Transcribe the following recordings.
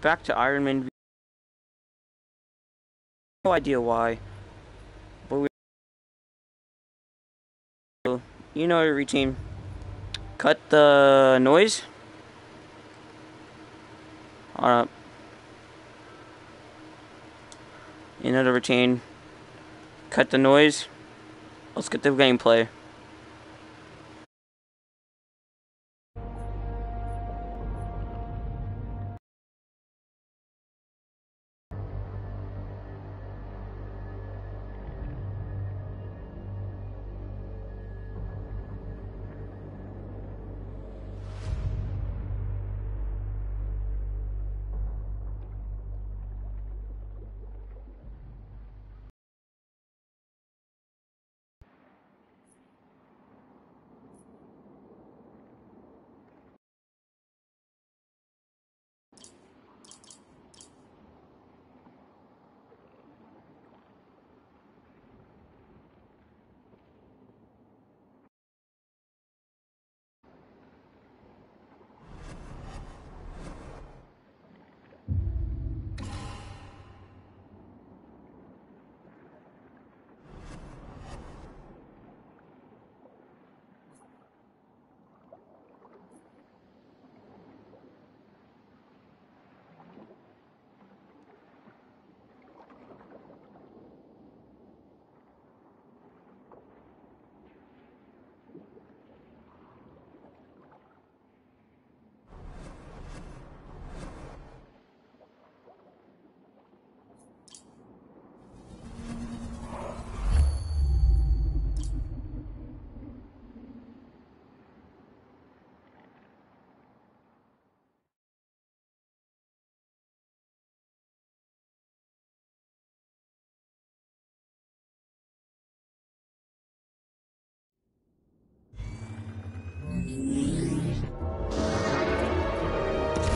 back to Ironman. No idea why, but you know your routine. Cut the noise. You know the routine. Cut the noise. Let's get the gameplay.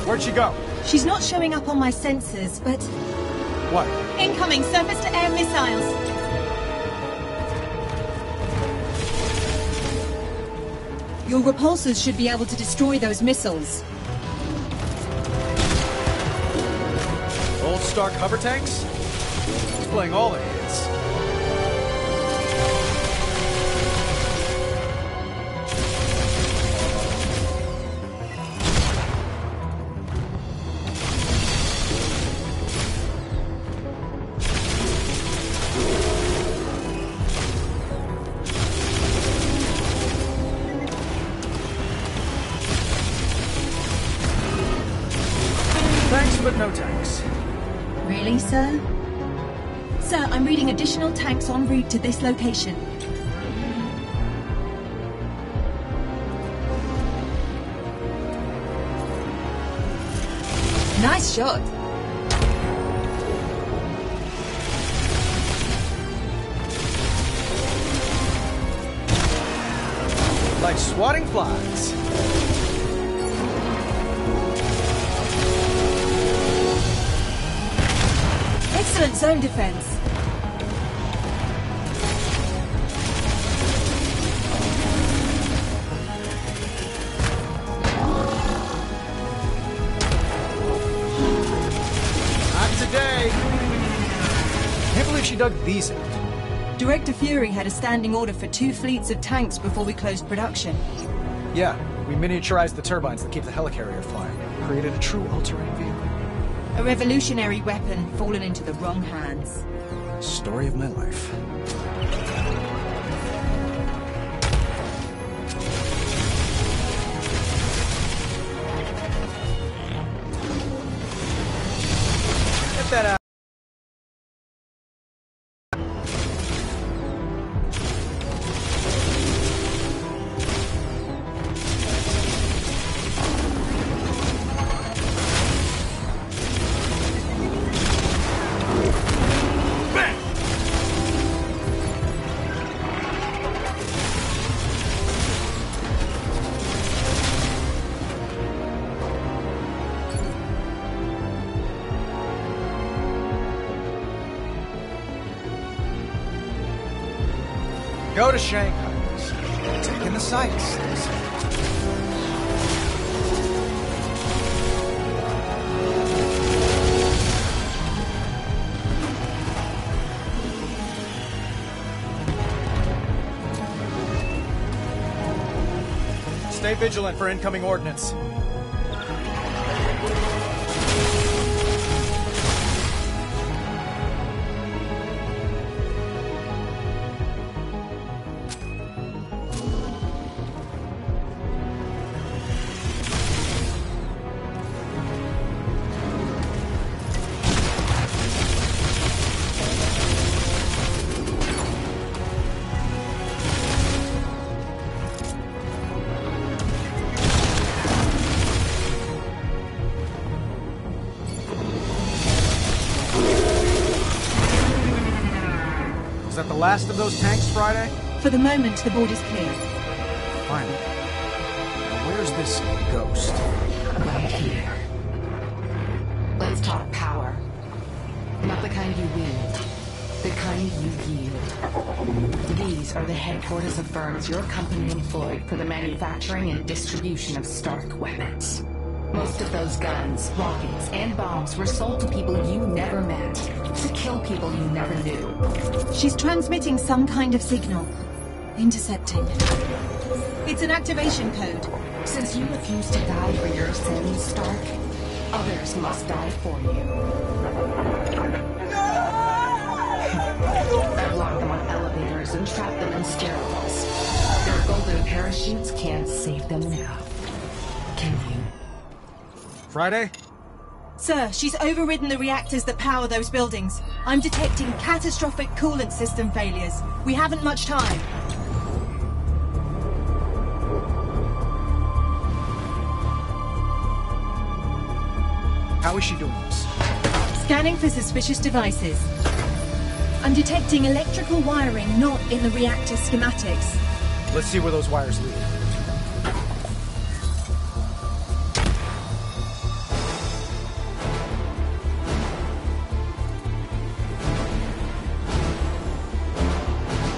Where'd she go? She's not showing up on my sensors, but... What? Incoming surface-to-air missiles! Your repulsors should be able to destroy those missiles. Old Stark hover tanks? It's playing all the hits. Thanks, but no thanks. Really, sir? Sir, I'm reading additional tanks en route to this location. Nice shot. Like swatting flies. Excellent zone defense. Not today. Can't believe she dug these out. Director Fury had a standing order for 2 fleets of tanks before we closed production. Yeah, we miniaturized the turbines that keep the helicarrier flying. Created a true all-terrain vehicle. A revolutionary weapon fallen into the wrong hands. Story of my life. Get that out. Go to Shanghai. Take in the sights. vigilant for incoming ordnance. Is that the last of those tanks, Friday? For the moment, the board is clear. Finally. Now where's this ghost? Right here. Let's talk power. Not the kind you wield, the kind you yield. These are the headquarters of firms your company employed for the manufacturing and distribution of Stark weapons. Most of those guns, rockets, and bombs were sold to people you never met, to kill people you never knew. She's transmitting some kind of signal. Intercepting. It's an activation code. Since you refuse to die for your sins, Stark, others must die for you. I've locked them on elevators and trapped them in stairwells. Their golden parachutes can't save them now. Can you? Friday? Sir, she's overridden the reactors that power those buildings. I'm detecting catastrophic coolant system failures. We haven't much time. How is she doing this? Scanning for suspicious devices. I'm detecting electrical wiring not in the reactor schematics. Let's see where those wires lead.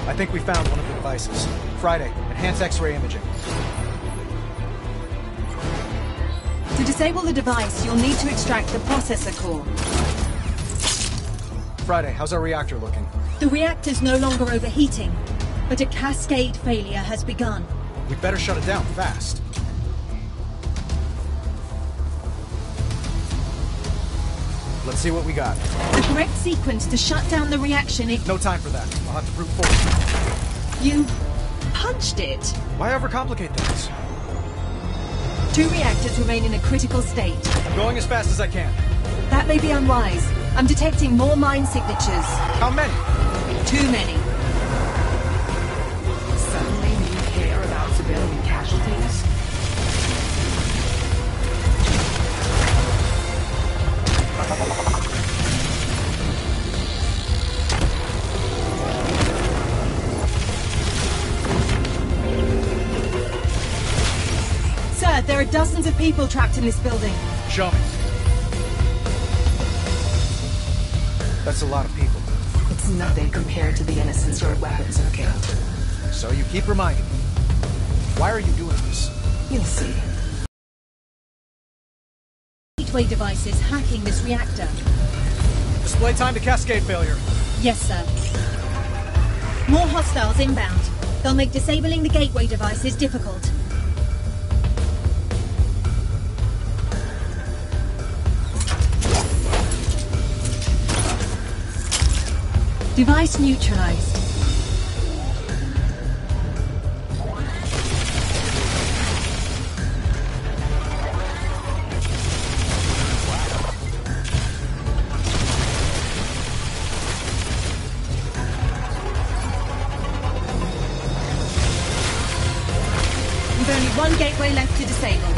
I think we found one of the devices. Friday, enhance X-ray imaging. To disable the device, you'll need to extract the processor core. Friday, how's our reactor looking? The reactor's no longer overheating, but a cascade failure has begun. We better shut it down fast. Let's see what we got. The correct sequence to shut down the reaction is... No time for that. I'll have to brute force. You punched it. Why overcomplicate things? 2 reactors remain in a critical state. I'm going as fast as I can. That may be unwise. I'm detecting more mine signatures. How many? Too many. Suddenly you care about civilian casualties? Sir, there are dozens of people trapped in this building. Show me. That's a lot of people. It's nothing compared to the innocents your weapons have killed. So you keep reminding me. Why are you doing this? You'll see. Gateway devices hacking this reactor. Display time to cascade failure. Yes, sir. More hostiles inbound. They'll make disabling the gateway devices difficult. Device neutralized. With only one gateway left to disable.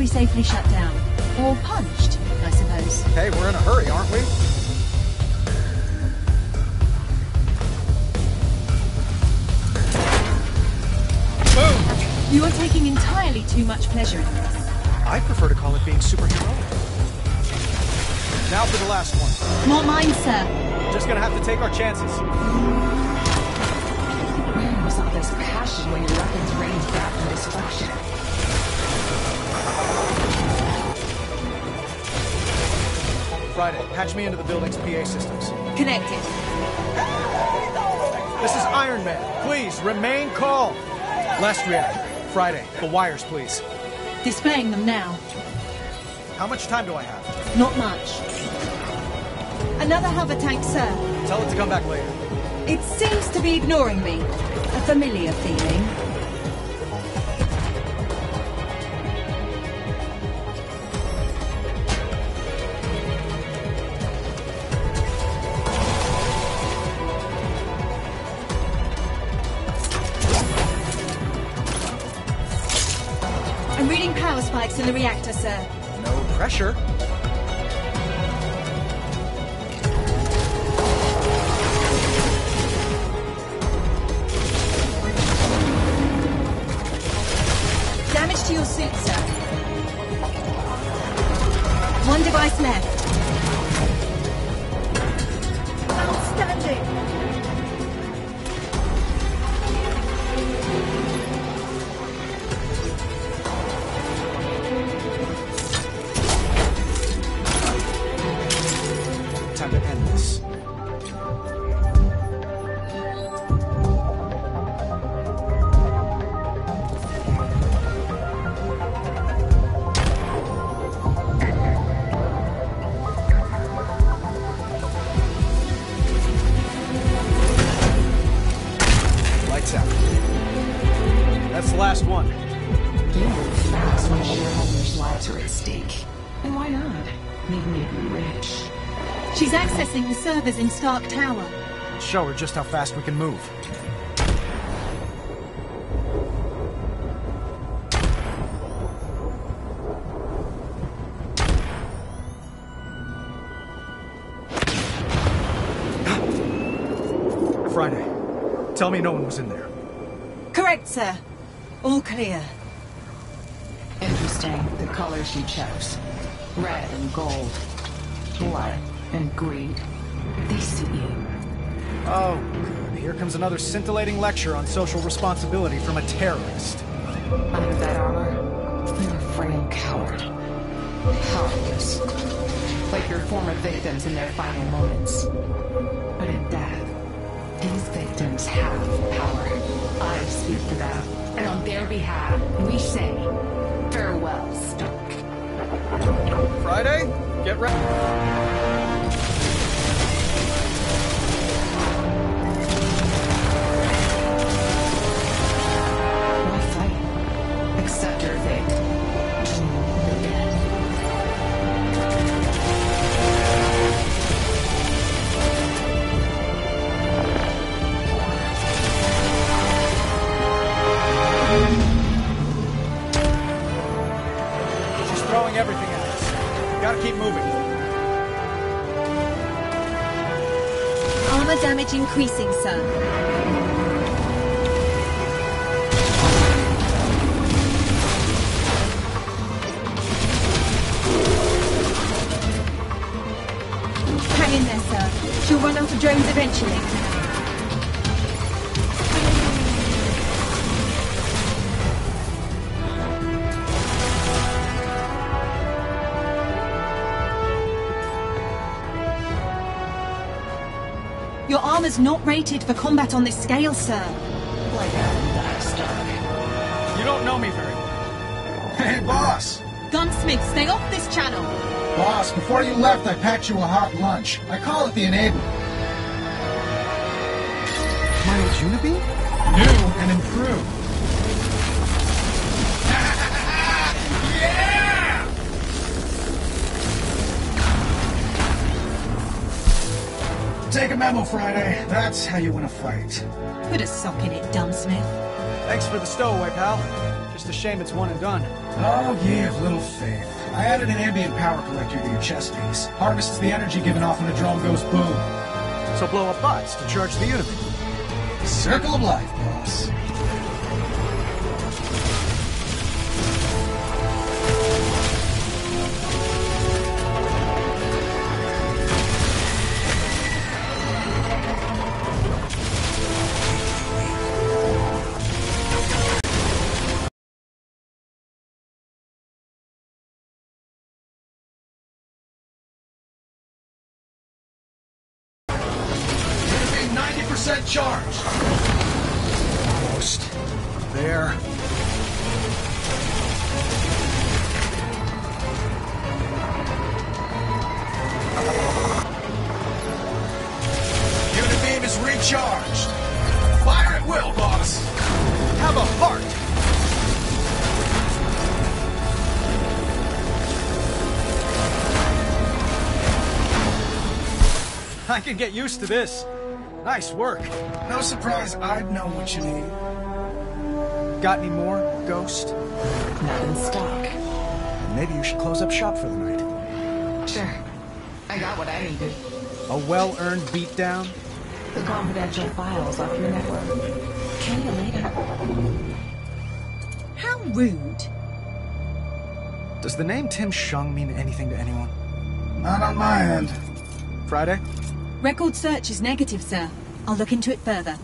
be safely shut down. Or punched, I suppose. Hey, we're in a hurry, aren't we? Boom! You are taking entirely too much pleasure in this. I prefer to call it being superheroic. Now for the last one. More mine, sir. Just gonna have to take our chances. Where was all this passion when your weapons rained death and destruction? Friday, patch me into the building's PA systems. Connected. This is Ironman. Please, remain calm. Last reactor. Friday, the wires, please. Displaying them now. How much time do I have? Not much. Another hover tank, sir. Tell it to come back later. It seems to be ignoring me. A familiar feeling. I'm reading power spikes in the reactor, sir. No pressure. Damage to your suit, sir. One device left. Outstanding. Time to end this. Lights out. That's the last one. You move fast when shareholders' lives are at stake. And why not? Make me rich. She's accessing the servers in Stark Tower. Show her just how fast we can move. Friday, tell me no one was in there. Correct, sir. All clear. Interesting, the colors you chose. Red and gold. Blood and greed. They suit you. Oh, good. Here comes another scintillating lecture on social responsibility from a terrorist. Under that armor, you're a frail coward. Powerless. Like your former victims in their final moments. But in death, these victims have power. I speak for them. And on their behalf, we say, farewell, Stark. Friday, get ready. Why fight? Accept your fate. You're dead. She's throwing everything at us. Gotta keep moving. Armor damage increasing, sir. Hang in there, sir. She'll run out of drones eventually. Your armor's not rated for combat on this scale, sir. Like that, Stark. You don't know me very well. Hey, boss! Gunsmith, stay off this channel. Boss, before you left, I packed you a hot lunch. I call it the enabler. My old Unibee? New and improved. Yeah! Take a memo, Friday. That's how you win a fight. Put a sock in it, Dunsmith. Thanks for the stowaway, pal. Just a shame it's one and done. Oh, ye of little faith. I added an ambient power collector to your chest piece. Harvests the energy given off when the drone goes boom. So blow up bots to charge the unit. Circle of life, boss. Charged. Almost. There. Unit beam is recharged. Fire at will, boss. Have a heart. I can get used to this. Nice work. No surprise I'd know what you need. Got any more, Ghost? Not in stock. Maybe you should close up shop for the night. Sure. I got what I needed. A well-earned beatdown? The confidential files off your network. Kill you later. How rude. Does the name Tim Shung mean anything to anyone? Not on my end. Friday? Record search is negative, sir. I'll look into it further.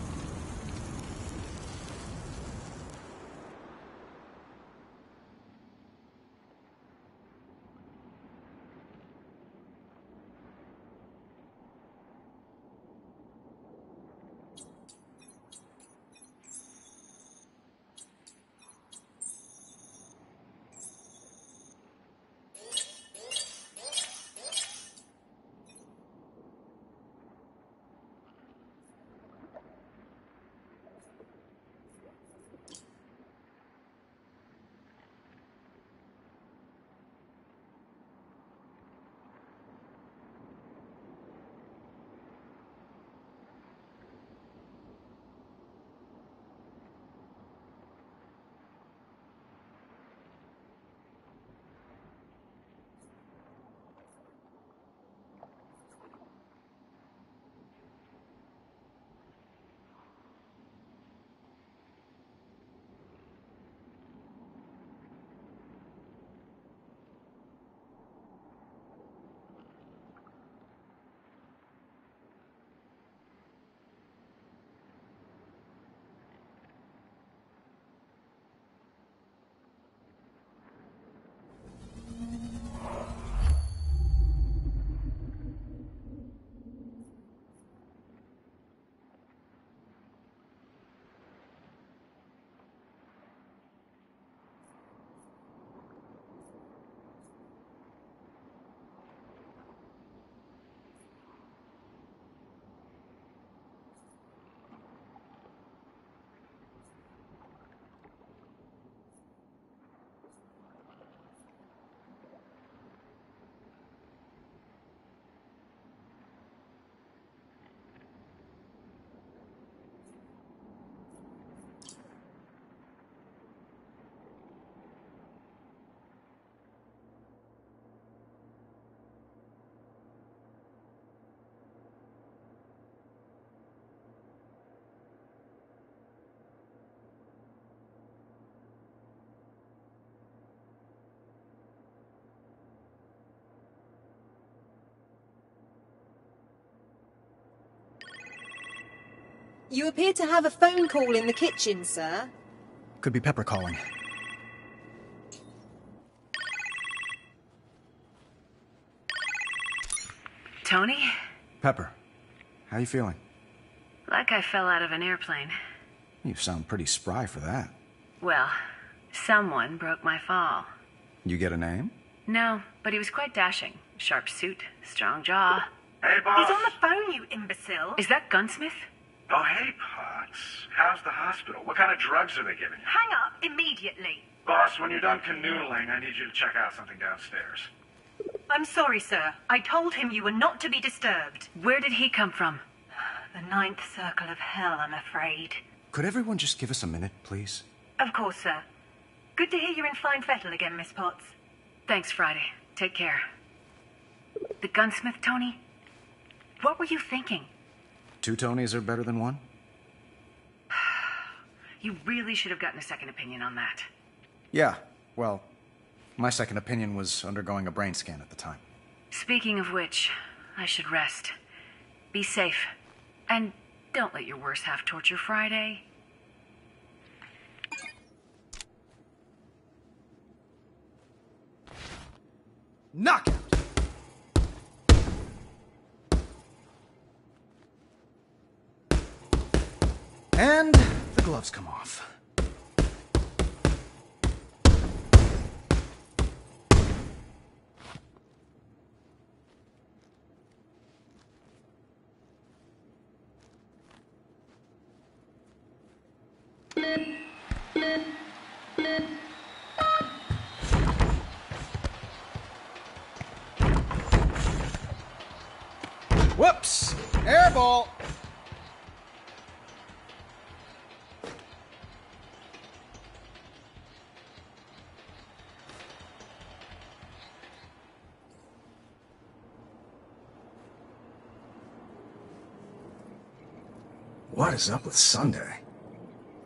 You appear to have a phone call in the kitchen, sir. Could be Pepper calling. Tony? Pepper, how you feeling? Like I fell out of an airplane. You sound pretty spry for that. Well, someone broke my fall. You get a name? No, but he was quite dashing. Sharp suit, strong jaw. Hey, boss. He's on the phone, you imbecile. Is that Gunsmith? Oh, hey, Potts. How's the hospital? What kind of drugs are they giving you? Hang up immediately. Boss, when you're done canoodling, I need you to check out something downstairs. I'm sorry, sir. I told him you were not to be disturbed. Where did he come from? The ninth circle of hell, I'm afraid. Could everyone just give us a minute, please? Of course, sir. Good to hear you're in fine fettle again, Miss Potts. Thanks, Friday. Take care. The gunsmith, Tony? What were you thinking? 2 Tonys are better than 1? You really should have gotten a second opinion on that. Yeah, well, my second opinion was undergoing a brain scan at the time. Speaking of which, I should rest. Be safe. And don't let your worst half torture Friday. Knockout! And the gloves come off. Whoops! Airball! What is up with Sunday?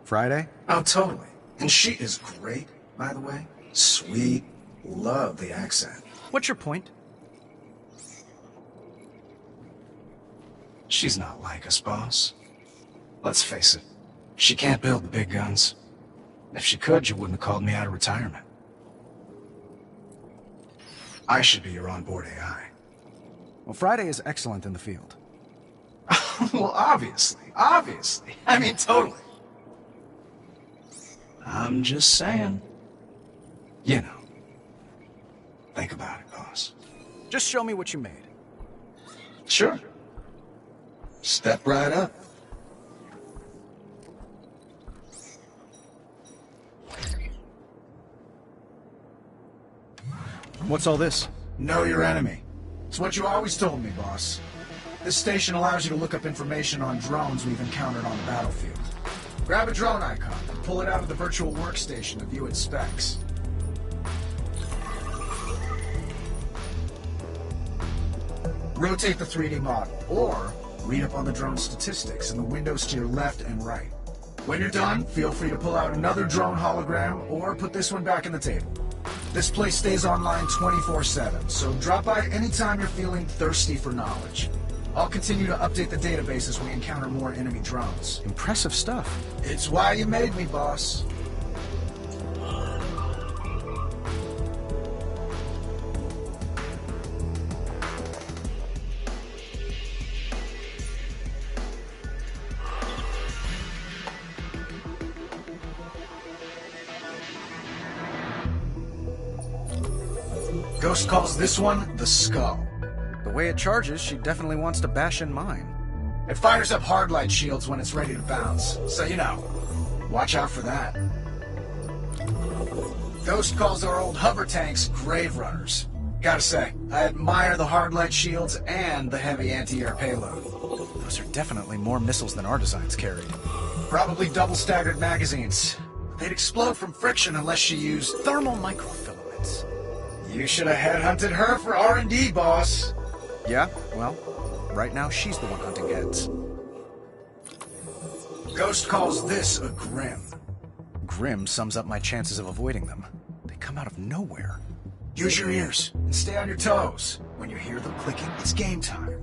Friday? Oh, totally. And she is great, by the way. Sweet. Love the accent. What's your point? She's not like us, boss. Let's face it. She can't build the big guns. If she could, you wouldn't have called me out of retirement. I should be your onboard AI. Well, Friday is excellent in the field. Well, obviously. I mean, totally. I'm just saying. You know. Think about it, boss. Just show me what you made. Sure. Step right up. What's all this? Know your enemy. It's what you always told me, boss. This station allows you to look up information on drones we've encountered on the battlefield. Grab a drone icon and pull it out of the virtual workstation to view its specs. Rotate the 3D model, or read up on the drone statistics in the windows to your left and right. When you're done, feel free to pull out another drone hologram, or put this one back in the table. This place stays online 24/7, so drop by anytime you're feeling thirsty for knowledge. I'll continue to update the database as we encounter more enemy drones. Impressive stuff. It's why you made me, boss. Ghost calls this one the Skull. The way it charges, she definitely wants to bash in mine. It fires up hard light shields when it's ready to bounce, so you know, watch out for that. Ghost calls our old hover tanks grave runners. Gotta say, I admire the hard light shields and the heavy anti-air payload. Those are definitely more missiles than our designs carried. Probably double staggered magazines. They'd explode from friction unless she used Thermal microfilaments. You should have headhunted her for R&D, boss. Yeah, well, right now she's the one hunting heads. Ghost calls this a Grim. Grim sums up my chances of avoiding them. They come out of nowhere. Use your ears and stay on your toes. When you hear them clicking, it's game time.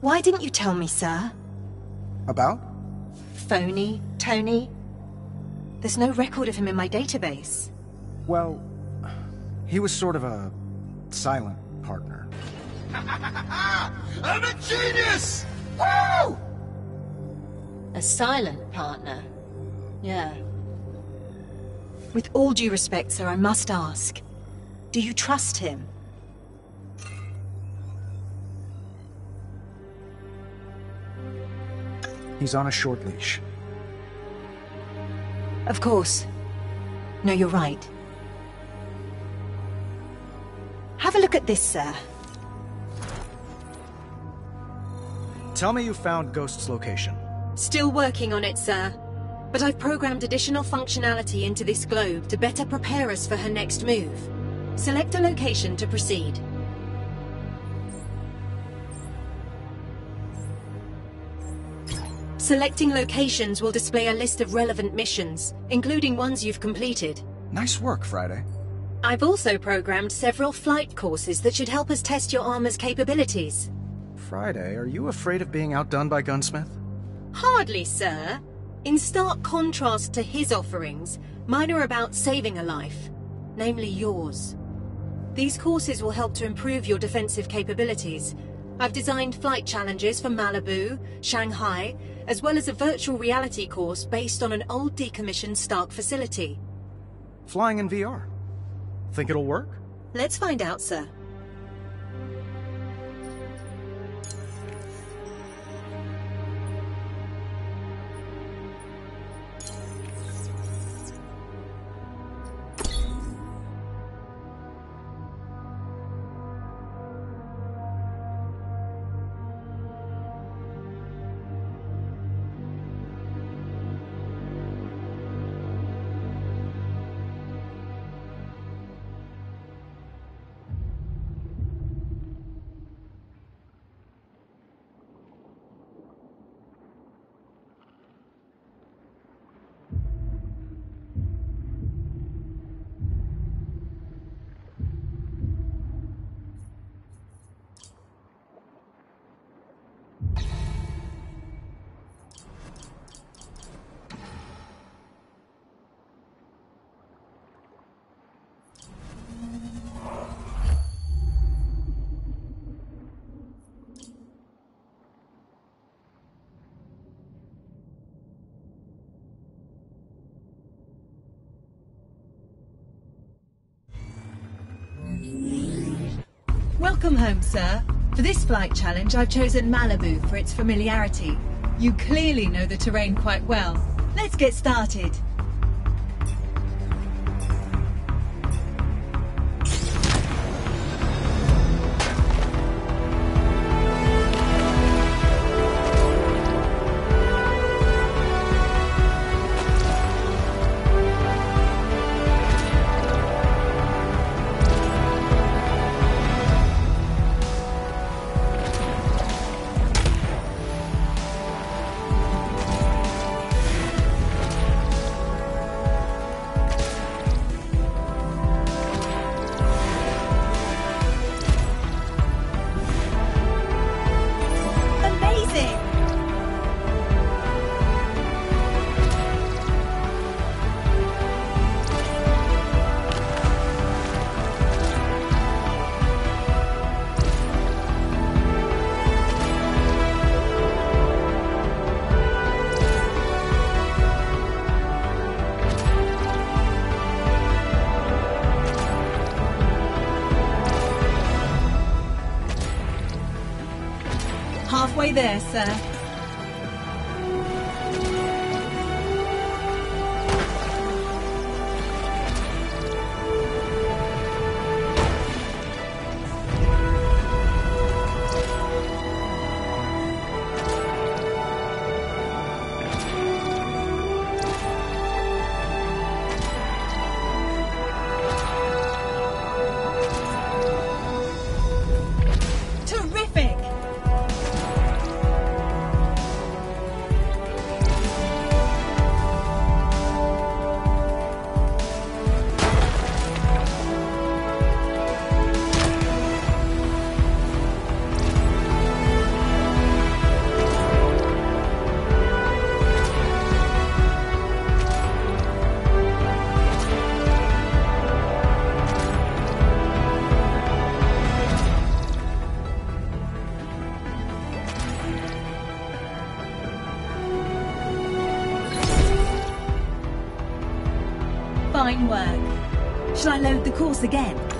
Why didn't you tell me, sir? About? Phony, Tony? There's no record of him in my database. Well, he was sort of a silent partner. I'm a genius! Woo! A silent partner? Yeah. With all due respect, sir, I must ask. Do you trust him? He's on a short leash. Of course. No, you're right. Have a look at this, sir. Tell me you found Ghost's location. Still working on it, sir. But I've programmed additional functionality into this globe to better prepare us for her next move. Select a location to proceed. Selecting locations will display a list of relevant missions, including ones you've completed. Nice work, Friday. I've also programmed several flight courses that should help us test your armor's capabilities. Friday, are you afraid of being outdone by Gunsmith? Hardly, sir. In stark contrast to his offerings, mine are about saving a life, namely yours. These courses will help to improve your defensive capabilities. I've designed flight challenges for Malibu, Shanghai, as well as a virtual reality course based on an old decommissioned Stark facility. Flying in VR. Think it'll work? Let's find out, sir. Welcome home, sir. For this flight challenge, I've chosen Malibu for its familiarity. You clearly know the terrain quite well. Let's get started. Halfway there, sir. Terrific! Fine work. Shall I load the course again?